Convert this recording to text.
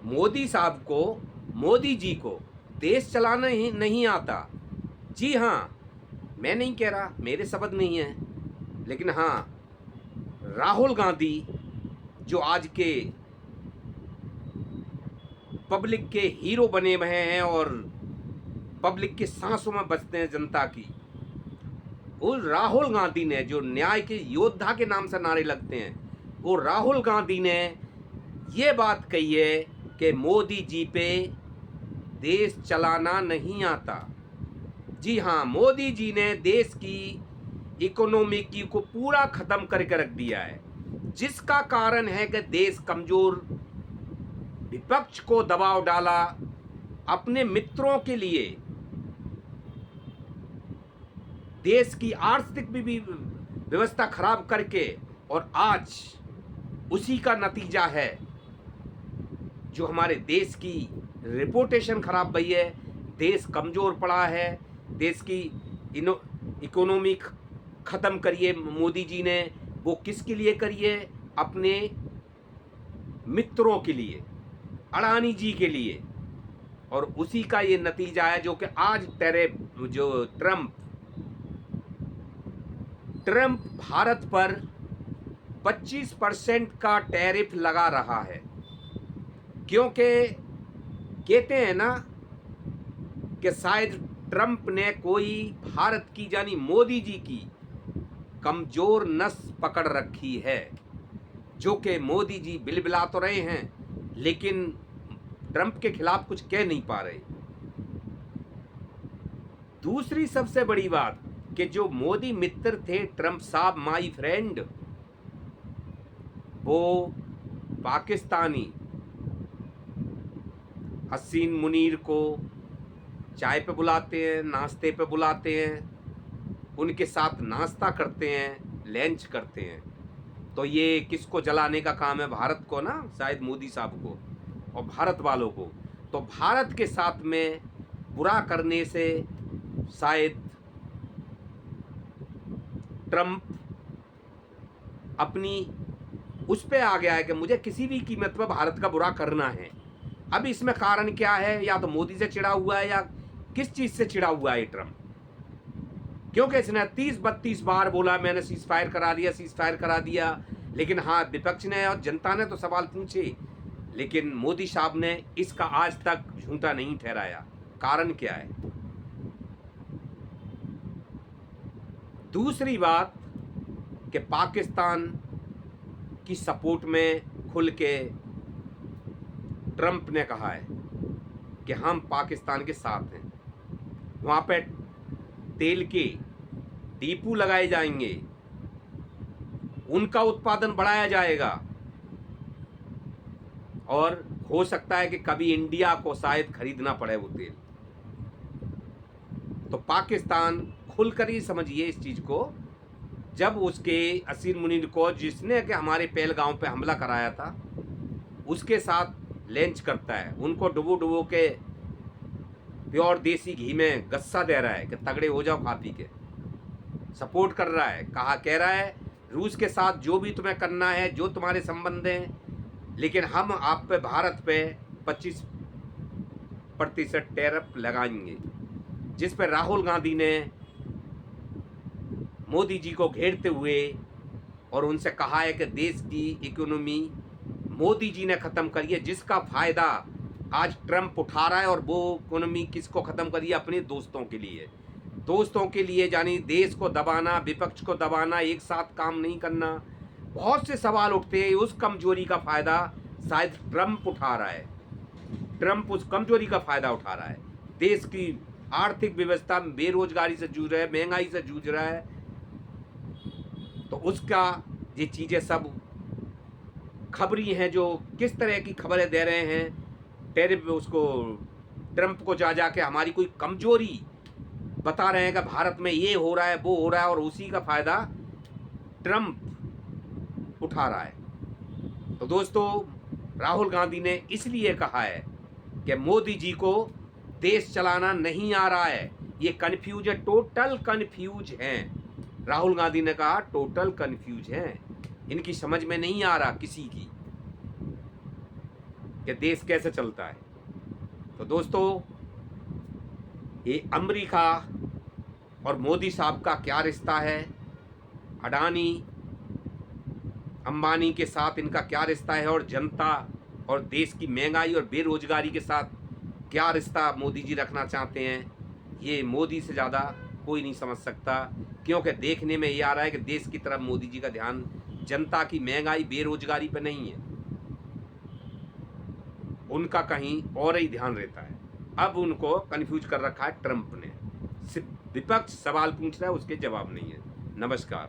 मोदी साहब को, मोदी जी को देश चलाना ही नहीं आता। जी हाँ, मैं नहीं कह रहा, मेरे शब्द नहीं है, लेकिन हाँ, राहुल गांधी जो आज के पब्लिक के हीरो बने हुए हैं और पब्लिक के सांसों में बसते हैं जनता की, उस राहुल गांधी ने जो न्याय के योद्धा के नाम से नारे लगते हैं, वो राहुल गांधी ने ये बात कही है कि मोदी जी पे देश चलाना नहीं आता। जी हाँ, मोदी जी ने देश की इकोनॉमी की को पूरा खत्म करके रख दिया है, जिसका कारण है कि देश कमजोर, विपक्ष को दबाव डाला, अपने मित्रों के लिए देश की आर्थिक भी व्यवस्था खराब करके, और आज उसी का नतीजा है जो हमारे देश की रिपोर्टेशन खराब भई है, देश कमज़ोर पड़ा है, देश की इकोनॉमी ख़त्म करिए मोदी जी ने। वो किसके लिए करिए? अपने मित्रों के लिए, अडानी जी के लिए, और उसी का ये नतीजा है जो कि आज जो ट्रम्प भारत पर 25% का टैरिफ लगा रहा है, क्योंकि कहते हैं ना कि शायद ट्रम्प ने कोई भारत की यानी मोदी जी की कमजोर नस पकड़ रखी है, जो कि मोदी जी बिलबिला तो रहे हैं लेकिन ट्रम्प के खिलाफ कुछ कह नहीं पा रहे। दूसरी सबसे बड़ी बात कि जो मोदी मित्र थे ट्रम्प साहब, माय फ्रेंड, वो पाकिस्तानी हसीन मुनीर को चाय पे बुलाते हैं, नाश्ते पे बुलाते हैं, उनके साथ नाश्ता करते हैं, लंच करते हैं। तो ये किसको जलाने का काम है? भारत को ना, शायद मोदी साहब को और भारत वालों को। तो भारत के साथ में बुरा करने से शायद ट्रम्प अपनी उस पे आ गया है कि मुझे किसी भी कीमत पर भारत का बुरा करना है। अब इसमें कारण क्या है? या तो मोदी से चिढ़ा हुआ है या किस चीज से चिढ़ा हुआ है ट्रम्प, क्योंकि इसने 30-32 बार बोला मैंने सीज फायर करा दिया, सीज फायर करा दिया, लेकिन हाँ, विपक्ष ने और जनता ने तो सवाल पूछे, लेकिन मोदी साहब ने इसका आज तक झूठा नहीं ठहराया। कारण क्या है? दूसरी बात कि पाकिस्तान की सपोर्ट में खुल के ट्रम्प ने कहा है कि हम पाकिस्तान के साथ हैं। वहाँ पे तेल के डिपो लगाए जाएंगे, उनका उत्पादन बढ़ाया जाएगा, और हो सकता है कि कभी इंडिया को शायद खरीदना पड़े वो तेल। तो पाकिस्तान खुलकर ही समझिए इस चीज़ को। जब उसके असीर मुनीर को, जिसने कि हमारे पहलगांव पे हमला कराया था, उसके साथ लंच करता है, उनको डुबो डुबो के प्योर देसी घी में गस्सा दे रहा है कि तगड़े हो जाओ खा पी के, सपोर्ट कर रहा है, कह रहा है रूस के साथ जो भी तुम्हें करना है, जो तुम्हारे संबंध हैं, लेकिन हम आप पे, भारत पे 25% टैरिफ लगाएंगे। जिस पर राहुल गांधी ने मोदी जी को घेरते हुए और उनसे कहा है कि देश की इकोनॉमी मोदी जी ने ख़त्म करी है, जिसका फ़ायदा आज ट्रम्प उठा रहा है। और वो इकोनॉमी किसको ख़त्म करी है? अपने दोस्तों के लिए, यानी देश को दबाना, विपक्ष को दबाना, एक साथ काम नहीं करना। बहुत से सवाल उठते हैं, उस कमजोरी का फ़ायदा शायद ट्रम्प उठा रहा है। ट्रम्प उस कमजोरी का फ़ायदा उठा रहा है। देश की आर्थिक व्यवस्था बेरोजगारी से जूझ रहा है, महंगाई से जूझ रहा है, तो उसका ये चीज़ें सब खबरी हैं जो किस तरह की खबरें दे रहे हैं, टैरिफ उसको ट्रम्प को जा के हमारी कोई कमजोरी बता रहे हैं कि भारत में ये हो रहा है, वो हो रहा है, और उसी का फ़ायदा ट्रम्प उठा रहा है। तो दोस्तों, राहुल गांधी ने इसलिए कहा है कि मोदी जी को देश चलाना नहीं आ रहा है, ये कन्फ्यूज है, टोटल कन्फ्यूज हैं। राहुल गांधी ने कहा टोटल कन्फ्यूज हैं, इनकी समझ में नहीं आ रहा किसी की। कि देश कैसे चलता है। तो दोस्तों, ये अमेरिका और मोदी साहब का क्या रिश्ता है, अडानी अंबानी के साथ इनका क्या रिश्ता है, और जनता और देश की महंगाई और बेरोजगारी के साथ क्या रिश्ता मोदी जी रखना चाहते हैं, ये मोदी से ज़्यादा कोई नहीं समझ सकता। क्योंकि देखने में ये आ रहा है कि देश की तरफ मोदी जी का ध्यान जनता की महंगाई बेरोजगारी पर नहीं है, उनका कहीं और ही ध्यान रहता है। अब उनको कन्फ्यूज कर रखा है ट्रंप ने। सिर्फ विपक्ष सवाल पूछ रहा है, उसके जवाब नहीं है। नमस्कार।